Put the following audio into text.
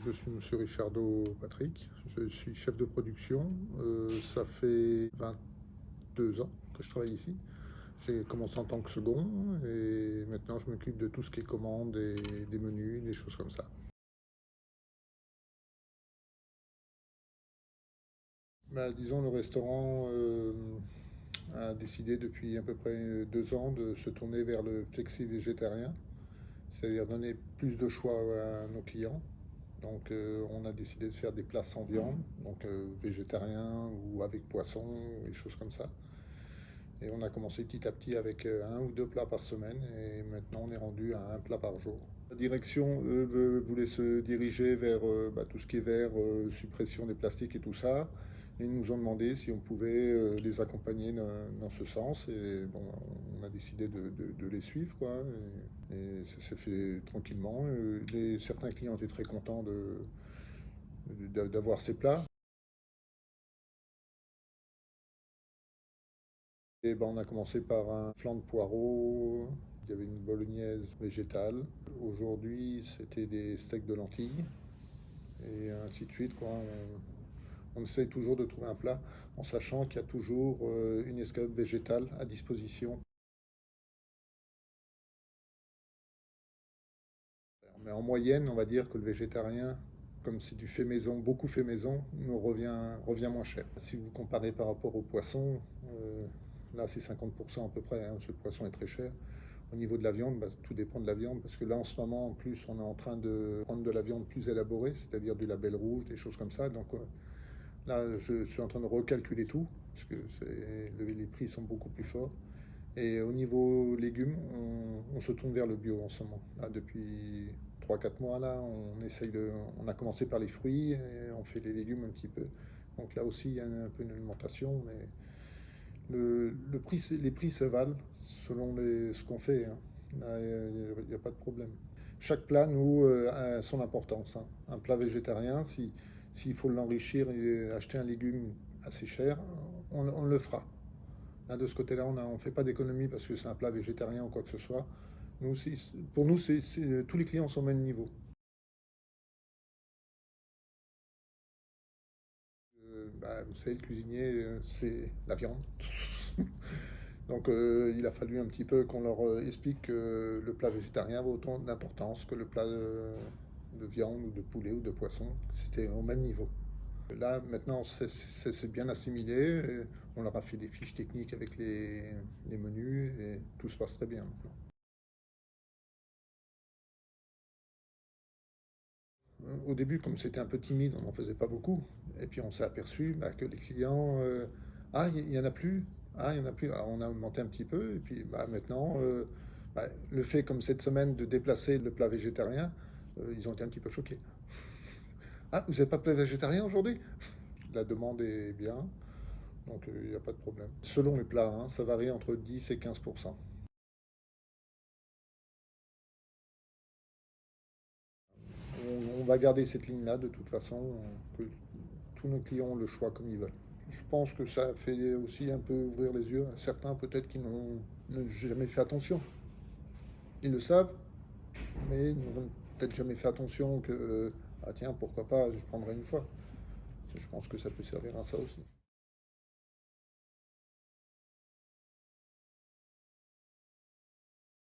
Je suis Monsieur Richardo Patrick, je suis chef de production. Ça fait 22 ans que je travaille ici. J'ai commencé en tant que second et maintenant je m'occupe de tout ce qui est commande et des menus, des choses comme ça. Disons, le restaurant a décidé depuis à peu près 2 ans de se tourner vers le flexi-végétarien, c'est-à-dire donner plus de choix à nos clients. Donc on a décidé de faire des plats sans viande, donc végétariens ou avec poisson, et choses comme ça. Et on a commencé petit à petit avec 1 ou 2 plats par semaine et maintenant on est rendu à 1 plat par jour. La direction, eux, voulait se diriger vers tout ce qui est vert, suppression des plastiques et tout ça. Et ils nous ont demandé si on pouvait les accompagner dans ce sens. Et bon, on a décidé de les suivre, quoi. Et ça s'est fait tranquillement. Certains clients étaient très contents d'avoir ces plats. Et ben, on a commencé par un flan de poireaux, il y avait une bolognaise végétale. Aujourd'hui, c'était des steaks de lentilles, et ainsi de suite, quoi. On essaye toujours de trouver un plat en sachant qu'il y a toujours une escalope végétale à disposition. Mais en moyenne, on va dire que le végétarien, comme c'est du fait maison, beaucoup fait maison, nous revient moins cher. Si vous comparez par rapport au poisson, là c'est 50% à peu près, hein, parce que le poisson est très cher. Au niveau de la viande, tout dépend de la viande, parce que là en ce moment, en plus, on est en train de prendre de la viande plus élaborée, c'est-à-dire du label rouge, des choses comme ça. Donc là, je suis en train de recalculer tout, parce que les prix sont beaucoup plus forts. Et au niveau légumes, on se tourne vers le bio en ce moment. Là, depuis 3 4 mois, là, on a commencé par les fruits et on fait les légumes un petit peu. Donc là aussi, il y a un peu une alimentation, mais les prix se valent selon ce qu'on fait, hein. Là, il n'y a pas de problème. Chaque plat, nous, a son importance, hein. Un plat végétarien, s'il faut l'enrichir et acheter un légume assez cher, on le fera. Là, de ce côté-là, on ne fait pas d'économie parce que c'est un plat végétarien ou quoi que ce soit. Nous, pour nous, tous les clients sont au même niveau. Vous savez, le cuisinier, c'est la viande. Donc il a fallu un petit peu qu'on leur explique que le plat végétarien avait autant d'importance que le plat de viande ou de poulet ou de poisson. C'était au même niveau. Là, maintenant, c'est bien assimilé. On leur a fait des fiches techniques avec les menus et tout se passe très bien maintenant. Au début, comme c'était un peu timide, on n'en faisait pas beaucoup. Et puis on s'est aperçu que les clients, ah, il n'y en a plus. Ah, il n'y en a plus. Alors, on a augmenté un petit peu. Et puis maintenant, le fait, comme cette semaine, de déplacer le plat végétarien, ils ont été un petit peu choqués. Ah, vous n'avez pas de plat végétarien aujourd'hui? La demande est bien, donc il n'y a pas de problème. Selon les plats, hein, ça varie entre 10 et 15%. On va garder cette ligne-là de toute façon, que tous nos clients ont le choix comme ils veulent. Je pense que ça fait aussi un peu ouvrir les yeux à certains peut-être qui n'ont jamais fait attention. Ils le savent, mais ils n'ont peut-être jamais fait attention que, ah tiens, pourquoi pas, je prendrai une fois. Je pense que ça peut servir à ça aussi.